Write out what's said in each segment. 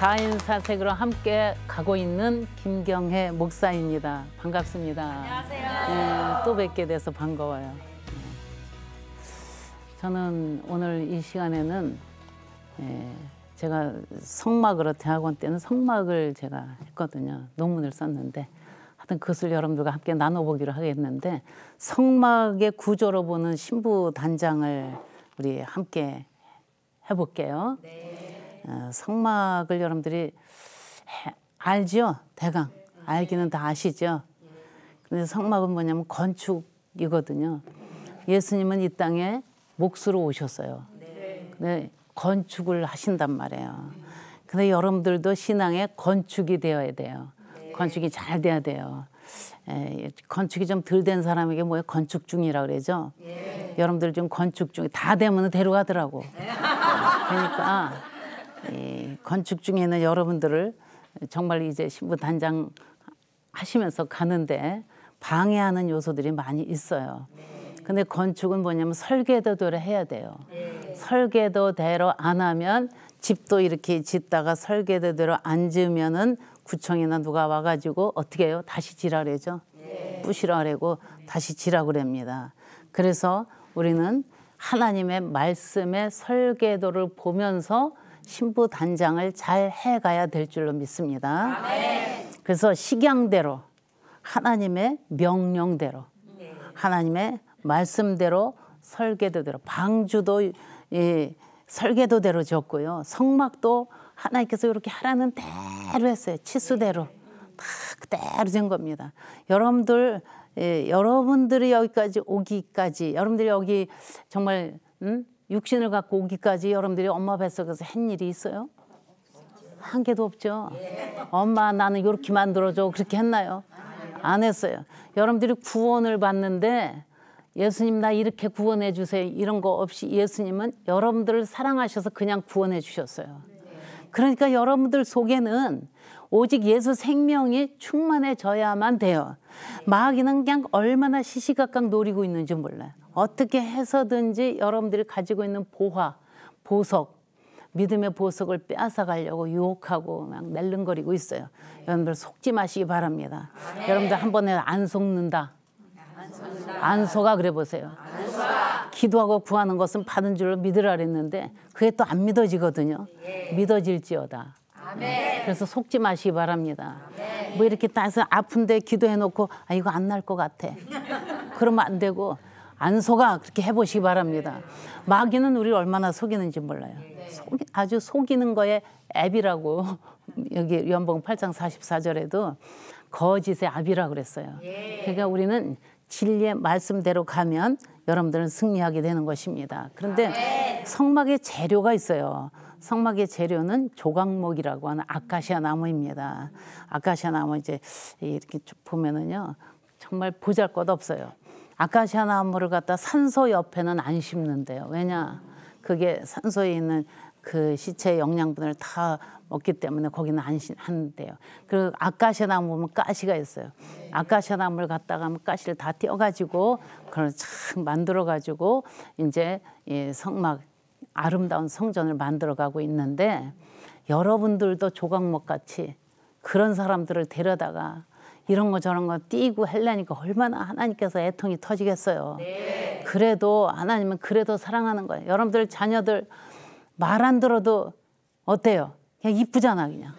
4인4색으로 함께 가고 있는 김경혜 목사입니다. 반갑습니다. 안녕하세요. 네, 또 뵙게 돼서 반가워요. 저는 오늘 이 시간에는 제가 성막으로 대학원 때는 성막을 제가 했거든요. 논문을 썼는데 하여튼 그것을 여러분들과 함께 나눠보기로 하겠는데 성막의 구조로 보는 신부 단장을 우리 함께 해볼게요. 네. 성막을 여러분들이 알죠? 대강 알기는 다 아시죠? 근데 성막은 뭐냐면 건축이거든요. 예수님은 이 땅에 몫으로 오셨어요. 근데 건축을 하신단 말이에요. 근데 여러분들도 신앙의 건축이 되어야 돼요. 건축이 잘 돼야 돼요. 건축이 좀 덜 된 사람에게 뭐예요? 건축 중이라 그러죠. 여러분들 좀 건축 중이 다 되면 데려가더라고. 그러니까 이 건축 중에 있는 여러분들을 정말 이제 신부 단장 하시면서 가는데 방해하는 요소들이 많이 있어요. 근데 건축은 뭐냐면 설계도대로 해야 돼요. 설계도대로 안 하면 집도 이렇게 짓다가 설계도대로 안 지으면은 구청이나 누가 와가지고 어떻게 해요? 다시 지라 그러죠. 부시라 그러고 다시 지라 그럽니다. 그래서 우리는 하나님의 말씀의 설계도를 보면서 신부 단장을 잘 해가야 될 줄로 믿습니다. 아멘. 그래서 식양대로 하나님의 명령대로 하나님의 말씀대로 설계도대로 방주도 설계도대로 지었고요. 성막도 하나님께서 이렇게 하라는 대로 했어요. 치수대로 다 그대로 된 겁니다. 여러분들이 여기까지 오기까지 여러분들이 여기 정말 육신을 갖고 오기까지 여러분들이 엄마 뱃속에서 한 일이 있어요? 한 개도 없죠. 엄마 나는 이렇게 만들어줘 그렇게 했나요? 안 했어요. 여러분들이 구원을 받는데 예수님 나 이렇게 구원해 주세요 이런 거 없이 예수님은 여러분들을 사랑하셔서 그냥 구원해 주셨어요. 그러니까 여러분들 속에는 오직 예수 생명이 충만해져야만 돼요. 마귀는 그냥 얼마나 시시각각 노리고 있는지 몰라요. 어떻게 해서든지 여러분들이 가지고 있는 보화, 보석, 믿음의 보석을 빼앗아가려고 유혹하고 막 낼름거리고 있어요. 여러분들 속지 마시기 바랍니다. 여러분들 한 번에 안 속는다. 안 속아 그래 보세요. 기도하고 구하는 것은 받은 줄로 믿으라 그랬는데 그게 또 안 믿어지거든요. 믿어질지어다. 그래서 속지 마시기 바랍니다. 뭐 이렇게 따서 아픈데 기도해놓고 아 이거 안 날 것 같아. 그러면 안 되고 안 속아 그렇게 해보시기 바랍니다. 마귀는 우리를 얼마나 속이는지 몰라요. 아주 속이는 거에 앱이라고 여기 연봉 8장 44절에도 거짓의 압이라고 그랬어요. 그러니까 우리는 진리의 말씀대로 가면 여러분들은 승리하게 되는 것입니다. 그런데 성막의 재료가 있어요. 성막의 재료는 조각목이라고 하는 아카시아 나무입니다. 아카시아 나무 이제 이렇게 쭉 보면은요 정말 보잘것없어요. 아카시아 나무를 갖다 산소 옆에는 안 심는데요. 왜냐? 그게 산소에 있는 그 시체의 영양분을 다 먹기 때문에 거기는 안 한대요. 그리고 아카시아 나무 보면 가시가 있어요. 아카시아 나무를 갖다가 가시를 다 떼어가지고 그걸 참 만들어가지고 이제 이 성막 아름다운 성전을 만들어가고 있는데 여러분들도 조각목 같이 그런 사람들을 데려다가 이런 거 저런 거 띄고 하려니까 얼마나 하나님께서 애통이 터지겠어요. 그래도 하나님은 그래도 사랑하는 거예요. 여러분들 자녀들 말 안 들어도 어때요? 그냥 이쁘잖아 그냥.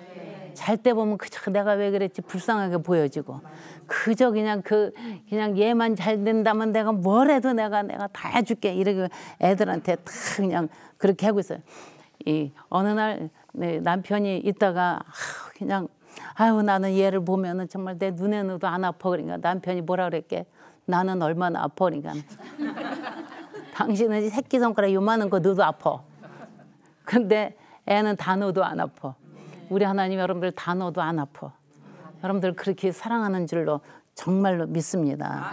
잘 때 보면 그저 내가 왜 그랬지 불쌍하게 보여지고 그저 그냥 그냥 얘만 잘 된다면 내가 뭘 해도 내가 다 해줄게 이렇게 애들한테 다 그냥 그렇게 하고 있어요. 이 어느 날 남편이 있다가 그냥 아유 나는 얘를 보면은 정말 내 눈에도 안 아파 그러니까 남편이 뭐라 그랬게 나는 얼마나 아파 그러니까 당신은 새끼손가락 요만한 거 넣어도 아파. 근데 애는 다 넣어도 안 아파. 우리 하나님 여러분들 다 넣어도 안 아파. 여러분들 그렇게 사랑하는 줄로 정말로 믿습니다.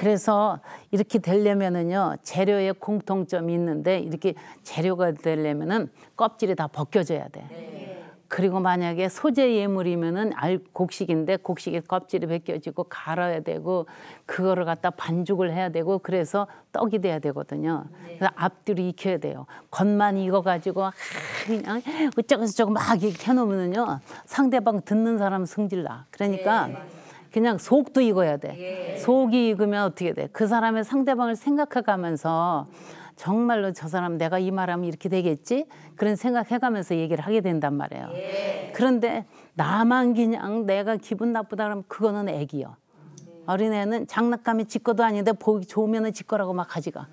그래서 이렇게 되려면은요 재료에 공통점이 있는데 이렇게 재료가 되려면은 껍질이 다 벗겨져야 돼. 그리고 만약에 소재 예물이면은 곡식인데 곡식에 껍질이 벗겨지고 갈아야 되고 그거를 갖다 반죽을 해야 되고 그래서 떡이 돼야 되거든요. 그래서 앞뒤로 익혀야 돼요. 겉만 익어가지고 그냥 어쩌고저쩌고 막 이렇게 해놓으면요 상대방 듣는 사람 성질나. 그러니까 그냥 속도 익어야 돼. 속이 익으면 어떻게 돼? 그 사람의 상대방을 생각해가면서 정말로 저 사람 내가 이 말하면 이렇게 되겠지? 그런 생각해가면서 얘기를 하게 된단 말이에요. 그런데 나만 그냥 내가 기분 나쁘다 그러면 그거는 애기요. 어린애는 장난감이 지 거도 아닌데 보기 좋으면 지 거라고 막 가져가.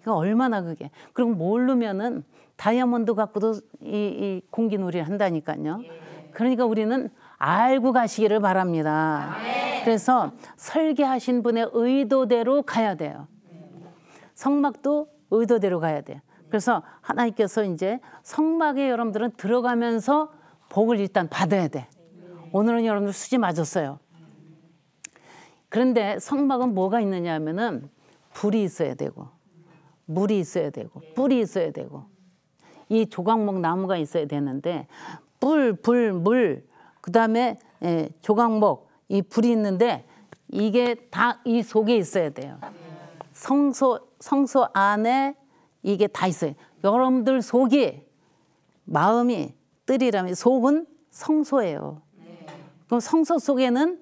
그러니까 얼마나 그게. 그리고 모르면은 다이아몬드 갖고도 이 공기놀이를 한다니까요. 그러니까 우리는 알고 가시기를 바랍니다. 그래서 설계하신 분의 의도대로 가야 돼요. 성막도 의도대로 가야 돼요. 그래서 하나님께서 이제 성막에 여러분들은 들어가면서 복을 일단 받아야 돼. 오늘은 여러분들 수지 맞았어요. 그런데 성막은 뭐가 있느냐 하면은 불이 있어야 되고 물이 있어야 되고 뿔이 있어야 되고 이 조각목 나무가 있어야 되는데 물 그다음에 조각목 이 불이 있는데 이게 다 이 속에 있어야 돼요. 성소 안에 이게 다 있어요. 여러분들 속이 마음이 뜰이라면 속은 성소예요. 그럼 성소 속에는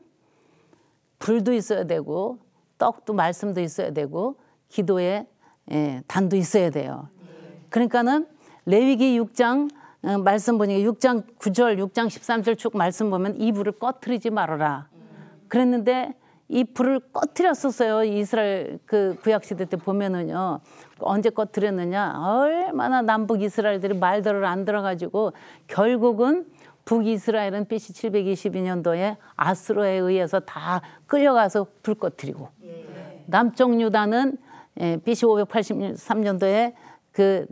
불도 있어야 되고 떡도 말씀도 있어야 되고 기도의 단도 있어야 돼요. 그러니까는 레위기 6장 말씀 보니까 6장 9절 6장 13절 쭉 말씀 보면 이 불을 꺼트리지 말아라. 그랬는데 이 불을 꺼트렸었어요. 이스라엘 그 구약시대 때 보면은요. 언제 꺼트렸느냐. 얼마나 남북 이스라엘들이 말들을 안 들어가지고 결국은 북이스라엘은 BC 722년도에 아스로에 의해서 다 끌려가서 불 꺼트리고 남쪽 유다는 BC 583년도에 그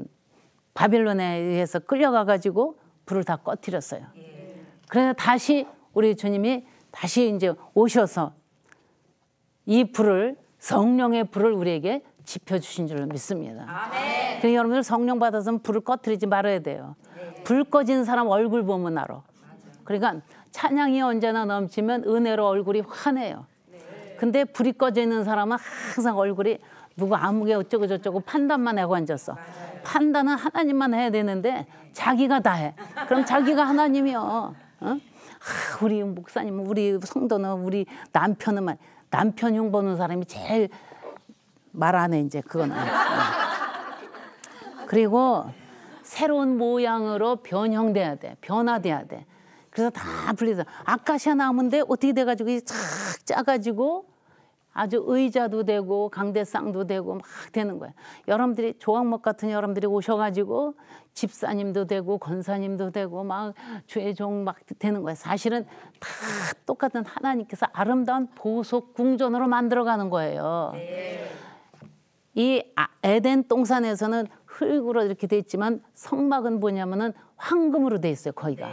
바빌론에 의해서 끌려가가지고 불을 다 꺼트렸어요. 그래서 다시 우리 주님이 다시 이제 오셔서 이 불을 성령의 불을 우리에게 지펴주신 줄로 믿습니다. 아멘. 그러니까 여러분들 성령 받아서 불을 꺼트리지 말아야 돼요. 불 꺼진 사람 얼굴 보면 알아. 그러니까 찬양이 언제나 넘치면 은혜로 얼굴이 환해요. 근데 불이 꺼져 있는 사람은 항상 얼굴이 누구 아무개 어쩌고 저쩌고 판단만 하고 앉았어. 판단은 하나님만 해야 되는데 자기가 다 해. 그럼 자기가 하나님이요. 우리 목사님, 우리 성도는 우리 남편은 남편 흉 보는 사람이 제일 말 안 해 이제 그거는. 그리고 새로운 모양으로 변형돼야 돼. 변화돼야 돼. 그래서 다 분리돼. 아카시아 나무인데 어떻게 돼가지고 착 짜가지고 아주 의자도 되고 강대상도 되고 막 되는 거야. 여러분들이 조각목 같은 여러분들이 오셔가지고 집사님도 되고 권사님도 되고 막 주의 종 막 되는 거야. 사실은 다 똑같은 하나님께서 아름다운 보석 궁전으로 만들어가는 거예요. 이 에덴 동산에서는 흙으로 이렇게 돼 있지만 성막은 뭐냐면은 황금으로 돼 있어요. 거기가.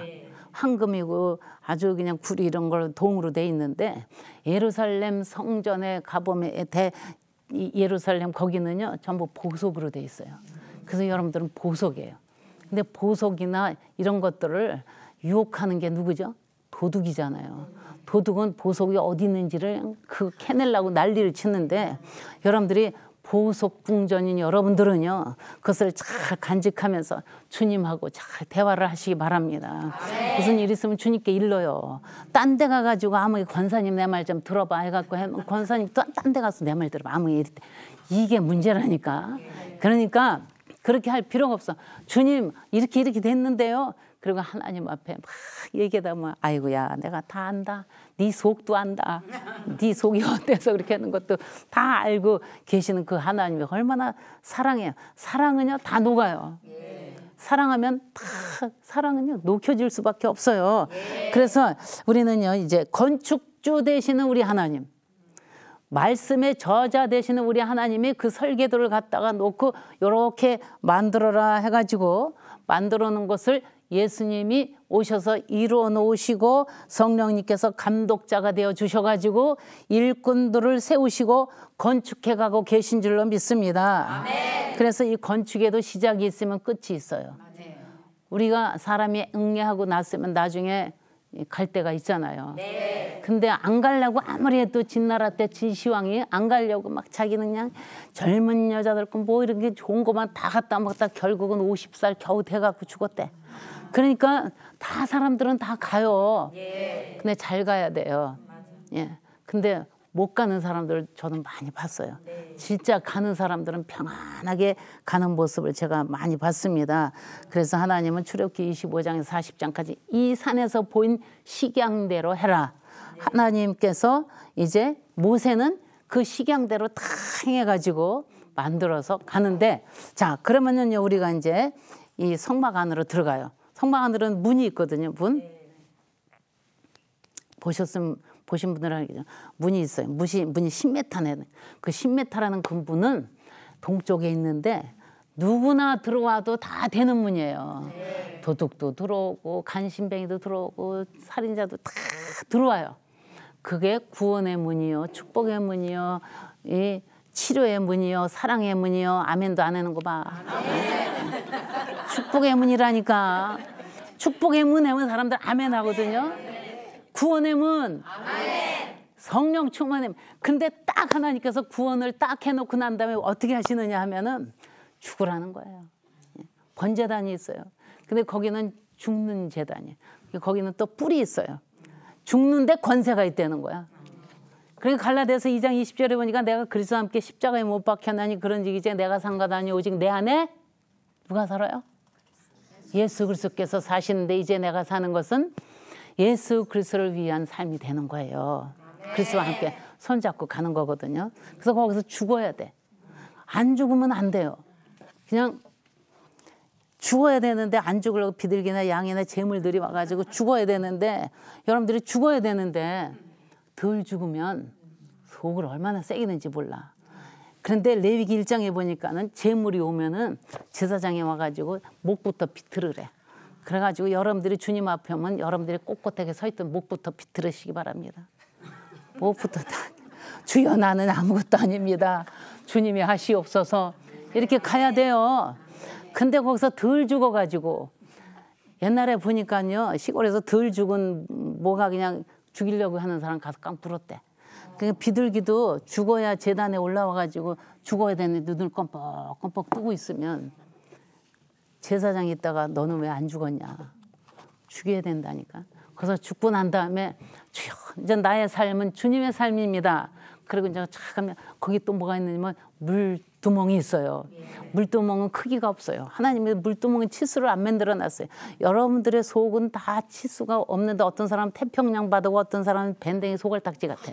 황금이고 아주 그냥 구리 이런 걸 동으로 돼 있는데 예루살렘 성전에 가보면 예루살렘 거기는요 전부 보석으로 돼 있어요. 그래서 여러분들은 보석이에요. 근데 보석이나 이런 것들을 유혹하는 게 누구죠? 도둑이잖아요. 도둑은 보석이 어디 있는지를 캐내려고 난리를 치는데 여러분들이 보석 궁전인 여러분들은요 그것을 잘 간직하면서 주님하고 잘 대화를 하시기 바랍니다. 무슨 일 있으면 주님께 일러요. 딴 데 가가지고 아무 권사님 내 말 좀 들어봐 해갖고 권사님 딴 데 가서 내 말 들어봐 아무 일 이게 문제라니까. 그러니까 그렇게 할 필요가 없어. 주님 이렇게 됐는데요. 그리고 하나님 앞에 막 얘기하다 보면 아이고야 내가 다 안다. 네 속도 안다. 네 속이 어때서 그렇게 하는 것도 다 알고 계시는 그 하나님이 얼마나 사랑해요. 사랑은요 다 녹아요. 사랑하면 다 사랑은요 녹여질 수밖에 없어요. 그래서 우리는요 이제 건축주 되시는 우리 하나님, 말씀의 저자 되시는 우리 하나님이 그 설계도를 갖다가 놓고 이렇게 만들어라 해가지고 만들어 놓은 것을 예수님이 오셔서 이루어 놓으시고 성령님께서 감독자가 되어 주셔가지고 일꾼들을 세우시고 건축해 가고 계신 줄로 믿습니다. 아멘. 그래서 이 건축에도 시작이 있으면 끝이 있어요. 맞아요. 우리가 사람이 응애하고 났으면 나중에 갈 때가 있잖아요. 네. 근데 안 가려고 아무리 해도 진나라 때 진시황이 안 가려고 막 자기는 그냥 젊은 여자들 거 뭐 이런 게 좋은 것만 다 갖다 먹다 결국은 50살 겨우 돼갖고 죽었대. 그러니까 다 사람들은 다 가요. 예. 근데 잘 가야 돼요. 맞아. 예. 근데 못 가는 사람들 저는 많이 봤어요. 네. 진짜 가는 사람들은 평안하게 가는 모습을 제가 많이 봤습니다. 그래서 하나님은 출애굽기 25장에서 40장까지 이 산에서 보인 식양대로 해라. 네. 하나님께서 이제 모세는 그 식양대로 다 행해가지고 만들어서 가는데, 자 그러면요 우리가 이제 이 성막 안으로 들어가요. 성막 안으로는 문이 있거든요. 문. 네. 보신 분들은 알겠죠. 문이 있어요. 문이 10m네. 그 10m라는 그 문은 동쪽에 있는데 누구나 들어와도 다 되는 문이에요. 네. 도둑도 들어오고 간신뱅이도 들어오고 살인자도 다 들어와요. 그게 구원의 문이요, 축복의 문이요, 이 치료의 문이요, 사랑의 문이요. 아멘도 안 하는 거 봐. 축복의 문이라니까. 축복의 문 하면 사람들 아멘 하거든요. 구원의 문, 아멘. 성령 충만의 문. 근데 딱 하나님께서 구원을 딱 해놓고 난 다음에 어떻게 하시느냐 하면은 죽으라는 거예요. 번제단이 있어요. 근데 거기는 죽는 제단이에요. 거기는 또 뿔이 있어요. 죽는데 권세가 있다는 거야. 그러니까 갈라디아서 2장 20절에 보니까 내가 그리스도와 함께 십자가에 못 박혔나니 그런즉 이제 내가 산 것 아니 오직 내 안에 누가 살아요? 예수 그리스도께서 사시는데 이제 내가 사는 것은 예수 그리스도를 위한 삶이 되는 거예요. 그리스도와 함께 손잡고 가는 거거든요. 그래서 거기서 죽어야 돼. 안 죽으면 안 돼요. 그냥 죽어야 되는데 안 죽으려고 비둘기나 양이나 재물들이 와가지고 죽어야 되는데, 여러분들이 죽어야 되는데 덜 죽으면 속을 얼마나 새기는지 몰라. 그런데 레위기 1장에 보니까는 재물이 오면은 제사장에 와가지고 목부터 비틀으래. 그래가지고 여러분들이 주님 앞에 오면 여러분들이 꼿꼿하게 서 있던 목부터 비틀으시기 바랍니다. 목부터 다. 주여 나는 아무것도 아닙니다. 주님이 하시옵소서. 이렇게 가야 돼요. 근데 거기서 덜 죽어가지고, 옛날에 보니까요 시골에서 덜 죽은 뭐가 그냥 죽이려고 하는 사람 가서 깡 불었대. 그러니까 비둘기도 죽어야 제단에 올라와가지고 죽어야 되는데 눈을 껌뻑껌뻑 뜨고 있으면 제사장이 있다가 너는 왜 안 죽었냐, 죽여야 된다니까. 그래서 죽고 난 다음에 주여 이제 나의 삶은 주님의 삶입니다. 그리고 이제 쫙 하면 거기 또 뭐가 있느냐면 물두멍이 있어요. 물두멍은 크기가 없어요. 하나님의 물두멍은 치수를 안 만들어놨어요. 여러분들의 속은 다 치수가 없는데 어떤 사람은 태평양 바다고 어떤 사람은 밴댕이 소갈딱지 같아.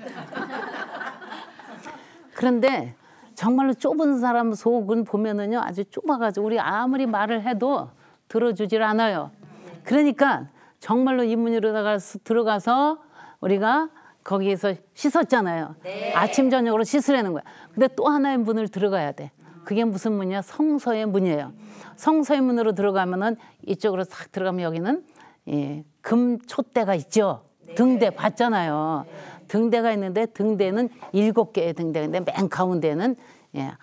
그런데 정말로 좁은 사람 속은 보면은요 아주 좁아가지고 우리 아무리 말을 해도 들어주질 않아요. 그러니까 정말로 이 문으로 들어가서 우리가 거기에서 씻었잖아요. 네. 아침 저녁으로 씻으라는 거야. 근데 또 하나의 문을 들어가야 돼. 그게 무슨 문이야? 성소의 문이에요. 성소의 문으로 들어가면은 이쪽으로 싹 들어가면 여기는 금 촛대가 있죠. 네. 등대 봤잖아요. 네. 등대가 있는데 등대는 7개의 등대인데 맨 가운데는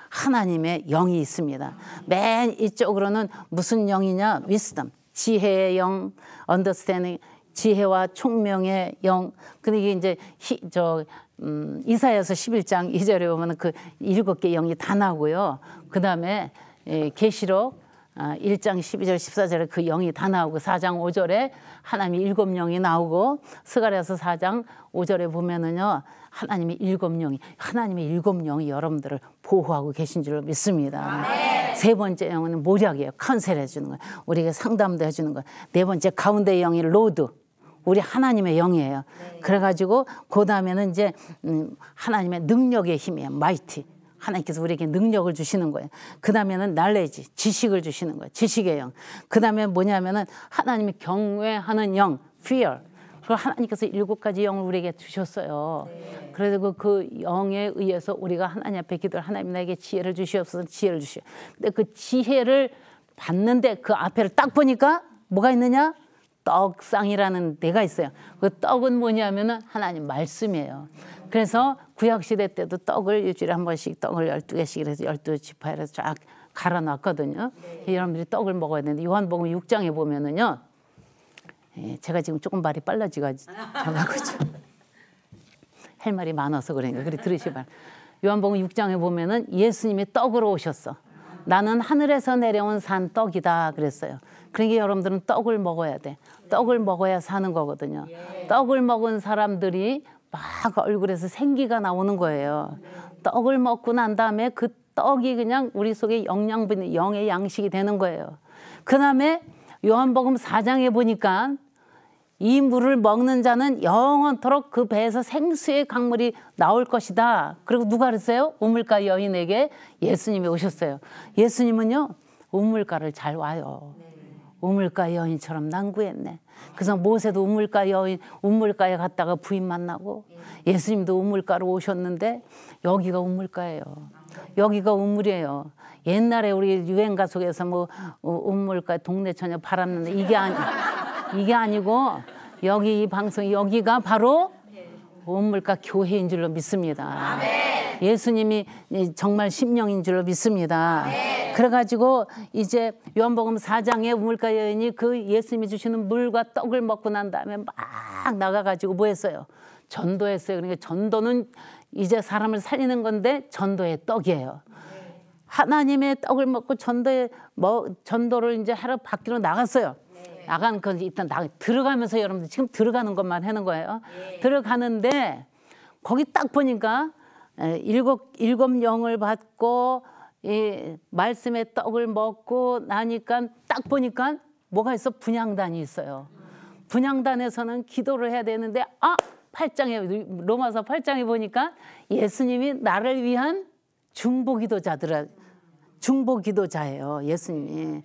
하나님의 영이 있습니다. 맨 이쪽으로는 무슨 영이냐? wisdom, 지혜의 영, understanding, 지혜와 총명의 영. 근데 이게 이제 이사야서 11장 2절에 보면 그 7개의 영이 다 나오고요. 그 다음에 계시록 1장 12절 14절에 그 영이 다 나오고 4장 5절에 하나님이 7영이 나오고 스가랴서 4장 5절에 보면은요 하나님의 7영이, 하나님의 7영이 여러분들을 보호하고 계신 줄 믿습니다. 네. 세 번째 영은 모략이에요. 카운셀 해주는 거예요. 우리에게 상담도 해주는 거예요. 네 번째 가운데 영이 로드, 우리 하나님의 영이에요. 네. 그래가지고 그 다음에는 이제 하나님의 능력의 힘이에요. 마이티. 하나님께서 우리에게 능력을 주시는 거예요. 그 다음에는 날레지, 지식을 주시는 거예요. 지식의 영. 그 다음에 뭐냐면은 하나님이 경외하는 영, fear. 그걸 하나님께서 7가지 영을 우리에게 주셨어요. 네. 그래서 그 영에 의해서 우리가 하나님 앞에 기도를, 하나님 나에게 지혜를 주시옵소서, 지혜를 주시오. 근데 그 지혜를 받는데 그 앞에를 딱 보니까 뭐가 있느냐? 떡상이라는 데가 있어요. 그 떡은 뭐냐면은 하나님 말씀이에요. 그래서 구약시대 때도 떡을 일주일에 한 번씩 떡을 12개씩 해서 12지파에서 쫙 갈아놨거든요. 여러분들이 떡을 먹어야 되는데 요한복음 6장에 보면은요. 제가 지금 조금 말이 빨라지가지고 할 말이 많아서 그러니까 그래 들으시 바. 요한복음 6장에 보면은 예수님이 떡으로 오셨어. 나는 하늘에서 내려온 산 떡이다 그랬어요. 그러니까 여러분들은 떡을 먹어야 돼. 떡을 먹어야 사는 거거든요. 떡을 먹은 사람들이 막 얼굴에서 생기가 나오는 거예요. 떡을 먹고 난 다음에 그 떡이 그냥 우리 속에 영양분, 영의 양식이 되는 거예요. 그 다음에 요한복음 4장에 보니까 이 물을 먹는 자는 영원토록 그 배에서 생수의 강물이 나올 것이다. 그리고 누가 그랬어요? 우물가 여인에게 예수님이 오셨어요. 예수님은요 우물가를 잘 와요. 우물가 여인처럼 난 구했네. 그래서 모세도 우물가 여인, 우물가에 갔다가 부인 만나고 예수님도 우물가로 오셨는데 여기가 우물가예요. 여기가 우물이에요. 옛날에 우리 유행가 속에서 뭐 우물가 동네 처녀 바랐는데 이게 아니고 여기 이 방송 여기가 바로 우물가 교회인 줄로 믿습니다. 아멘. 예수님이 정말 심령인 줄로 믿습니다. 아멘. 그래가지고 이제 요한복음 4장에 우물가 여인이 그 예수님이 주시는 물과 떡을 먹고 난 다음에 막 나가가지고 뭐 했어요? 전도했어요. 그러니까 전도는 이제 사람을 살리는 건데 전도의 떡이에요. 하나님의 떡을 먹고 전도를 이제 하러 밖으로 나갔어요. 나가는 건 일단 들어가면서 여러분들 지금 들어가는 것만 하는 거예요. 들어가는데 거기 딱 보니까 일곱 영을 받고 이 말씀의 떡을 먹고 나니까 딱 보니까 뭐가 있어? 분향단이 있어요. 분향단에서는 기도를 해야 되는데 8장에 로마서 8장에 보니까 예수님이 나를 위한 중보기도자예요. 예수님이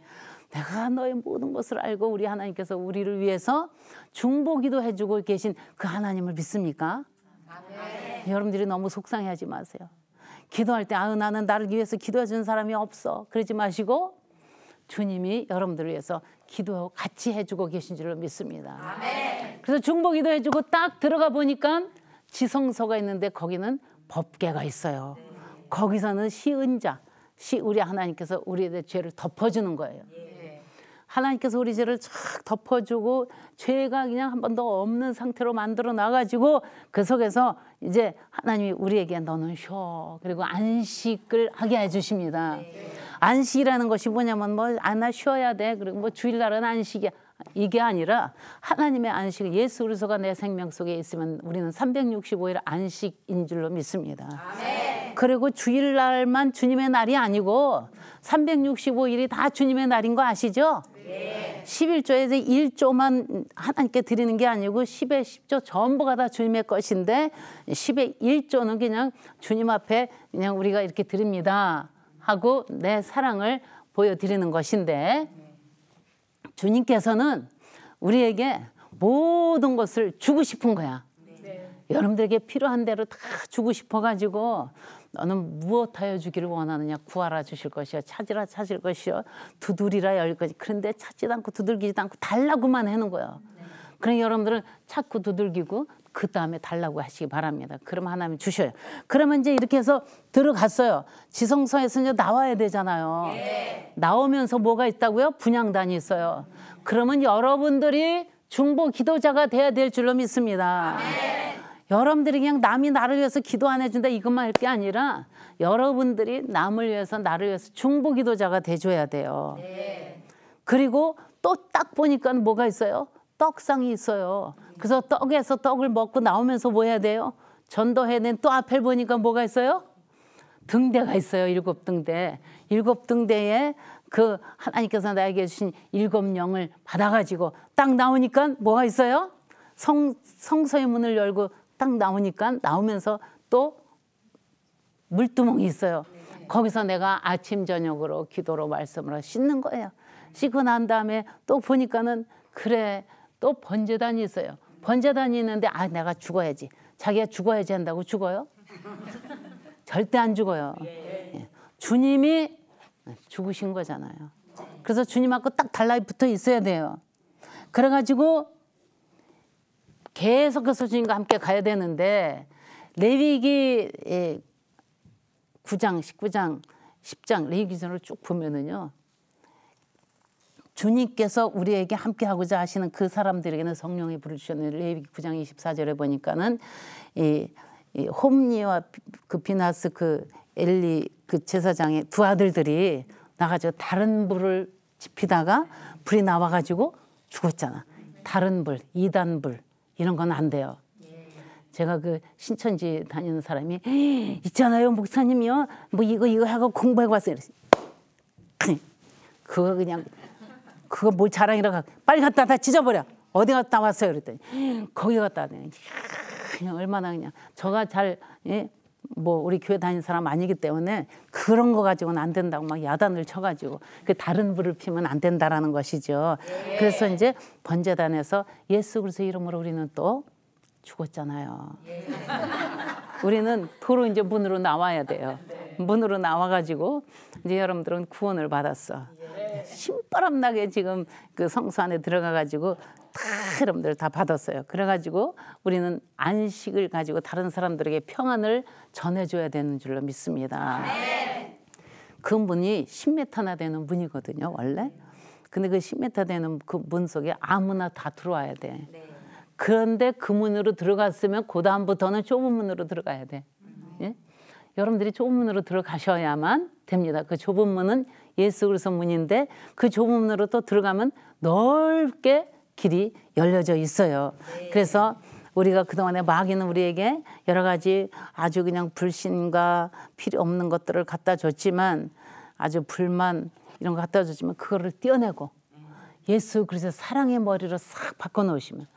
내가 너의 모든 것을 알고 우리 하나님께서 우리를 위해서 중보기도 해주고 계신 그 하나님을 믿습니까? 아멘. 여러분들이 너무 속상해하지 마세요. 기도할 때 나는 나를 위해서 기도해 준 사람이 없어 그러지 마시고 주님이 여러분들을 위해서 기도 같이 해주고 계신 줄로 믿습니다. 아멘. 그래서 중보기도 해주고 딱 들어가 보니까 지성소가 있는데 거기는 법궤가 있어요. 거기서는 시은자, 우리 하나님께서 우리의 죄를 덮어주는 거예요. 하나님께서 우리 죄를 쫙 덮어주고 죄가 그냥 한 번도 없는 상태로 만들어 놔가지고 그 속에서 이제 하나님이 우리에게 너는 쉬어 그리고 안식을 하게 해주십니다. 안식이라는 것이 뭐냐면 나 쉬어야 돼 그리고 뭐 주일날은 안식이야 이게 아니라 하나님의 안식 예수 그리스도가 내 생명 속에 있으면 우리는 365일 안식인 줄로 믿습니다. 아멘. 그리고 주일날만 주님의 날이 아니고 365일이 다 주님의 날인 거 아시죠? 네. 11조에서 1조만 하나님께 드리는 게 아니고 10의 10조 전부가 다 주님의 것인데 10의 1조는 그냥 주님 앞에 그냥 우리가 이렇게 드립니다 하고 내 사랑을 보여드리는 것인데 주님께서는 우리에게 모든 것을 주고 싶은 거야. 네. 여러분들에게 필요한 대로 다 주고 싶어가지고 너는 무엇하여 주기를 원하느냐 구하라 주실 것이요 찾으라 찾을 것이요 두드리라 열 것이 그런데 찾지도 않고 두들기지도 않고 달라고만 하는 거예요. 그러니 여러분들은 찾고 두들기고 그 다음에 달라고 하시기 바랍니다. 그럼 하나님 주셔요. 그러면 이제 이렇게 해서 들어갔어요. 지성소에서 이제 나와야 되잖아요. 예. 나오면서 뭐가 있다고요? 분향단이 있어요. 그러면 여러분들이 중보 기도자가 돼야 될 줄로 믿습니다. 아멘. 여러분들이 그냥 남이 나를 위해서 기도 안 해준다 이것만 할 게 아니라 여러분들이 남을 위해서 나를 위해서 중보 기도자가 돼줘야 돼요. 네. 그리고 또 딱 보니까 뭐가 있어요? 떡상이 있어요. 그래서 떡에서 떡을 먹고 나오면서 뭐 해야 돼요? 전도해야 되는 또 앞에 보니까 뭐가 있어요? 등대가 있어요. 7등대. 7등대에 그 하나님께서 나에게 주신 7영을 받아가지고 딱 나오니까 뭐가 있어요? 성소의 문을 열고 딱 나오니까 나오면서 또 물두멍이 있어요. 거기서 내가 아침 저녁으로 기도로 말씀으로 씻는 거예요. 씻고 난 다음에 또 보니까는 그래 또 번제단이 있어요. 번제단이 있는데 내가 죽어야지. 자기가 죽어야지 한다고 죽어요? 절대 안 죽어요. 주님이 죽으신 거잖아요. 그래서 주님하고 딱 달라붙어 있어야 돼요. 그래가지고 계속해서 주님과 함께 가야 되는데 레위기 9장, 19장 10장 레위기전을 쭉 보면은요. 주님께서 우리에게 함께하고자 하시는 그 사람들에게는 성령이 불을 주셨는데 레위기 9장 24절에 보니까는 이 홈리와 그 비나스 그 엘리 그 제사장의 두 아들들이 나가지고 다른 불을 지피다가 불이 나와가지고 죽었잖아. 다른 불, 이단불 이런 건 안 돼요. 제가 그 신천지 다니는 사람이 있잖아요 목사님이요 뭐 이거 하고 공부해 왔어요. 그거 그냥 그거 뭘 자랑이라고 빨리 갖다 다 찢어버려. 어디 갔다 왔어요 그랬더니 거기 갔다 그냥 얼마나 그냥 저가 잘 뭐 우리 교회 다니는 사람 아니기 때문에 그런 거 가지고는 안 된다고 막 야단을 쳐가지고 그 다른 불을 피면 안 된다라는 것이죠. 그래서 이제 번제단에서 예수 그리스도 이름으로 우리는 또 죽었잖아요. 우리는 도로 이제 문으로 나와야 돼요. 문으로 나와가지고 이제 여러분들은 구원을 받았어. 신바람 나게 지금 그 성소 안에 들어가가지고 다 여러분들 다 받았어요. 그래가지고 우리는 안식을 가지고 다른 사람들에게 평안을 전해줘야 되는 줄로 믿습니다. 그 문이 10m나 되는 문이거든요, 원래. 근데 그 10m 되는 그 문 속에 아무나 다 들어와야 돼. 그런데 그 문으로 들어갔으면 그 다음부터는 좁은 문으로 들어가야 돼. 예? 여러분들이 좁은 문으로 들어가셔야만 됩니다. 그 좁은 문은 예수 그리스도 문인데 그 좁은 문으로 또 들어가면 넓게 길이 열려져 있어요. 그래서 우리가 그동안에 마귀는 우리에게 여러 가지 아주 그냥 불신과 필요 없는 것들을 갖다 줬지만 아주 불만 이런 거 갖다 줬지만 그거를 떼어내고 예수 그리스도 사랑의 머리로 싹 바꿔놓으시면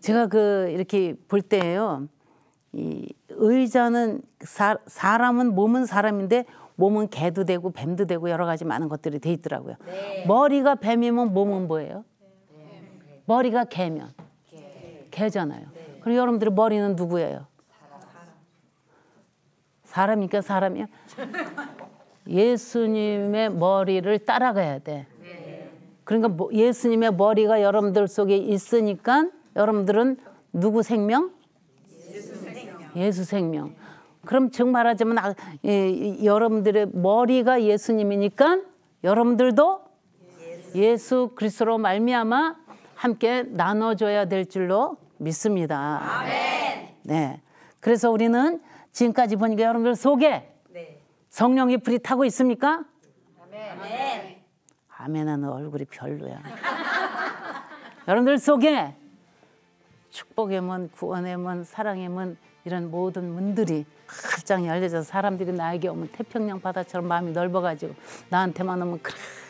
제가 그 이렇게 볼 때예요. 이 의자는 사람은 몸은 사람인데 몸은 개도 되고 뱀도 되고 여러 가지 많은 것들이 돼 있더라고요. 머리가 뱀이면 몸은 뭐예요? 머리가 개면 개잖아요. 그럼 여러분들의 머리는 누구예요? 사람이니까 사람이야. 예수님의 머리를 따라가야 돼. 그러니까 예수님의 머리가 여러분들 속에 있으니까 여러분들은 누구 생명? 예수 생명. 그럼 즉 말하자면 여러분들의 머리가 예수님이니까 여러분들도 예수 그리스도로 말미암아 함께 나눠줘야 될 줄로 믿습니다. 아멘. 네. 그래서 우리는 지금까지 보니까 여러분들 속에 성령의 불이 타고 있습니까? 아멘. 아멘하는 얼굴이 별로야. 여러분들 속에 축복의 문, 구원의 문, 사랑의 문 이런 모든 문들이 활짝 열려져서 사람들이 나에게 오면 태평양 바다처럼 마음이 넓어가지고 나한테만 오면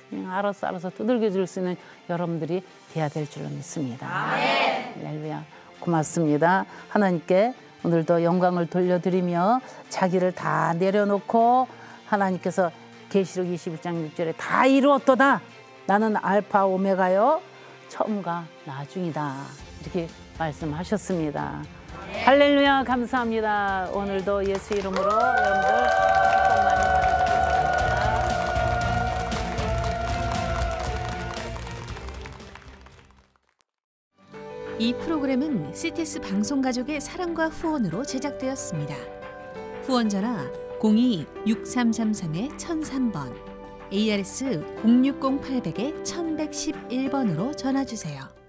그냥 알아서 두들겨 줄 수 있는 여러분들이 돼야 될 줄로 믿습니다. 아멘. 할렐루야. 고맙습니다. 하나님께 오늘도 영광을 돌려드리며 자기를 다 내려놓고 하나님께서 계시록 21장 6절에 다 이루었도다. 나는 알파 오메가요 처음과 나중이다. 이렇게 말씀하셨습니다. 할렐루야. 감사합니다. 오늘도 예수 이름으로 여러분들 축복 많이 이 프로그램은 CTS 방송가족의 사랑과 후원으로 제작되었습니다. 후원 전화 02-6333-1003번, ARS 060-800-1111번으로 전화주세요.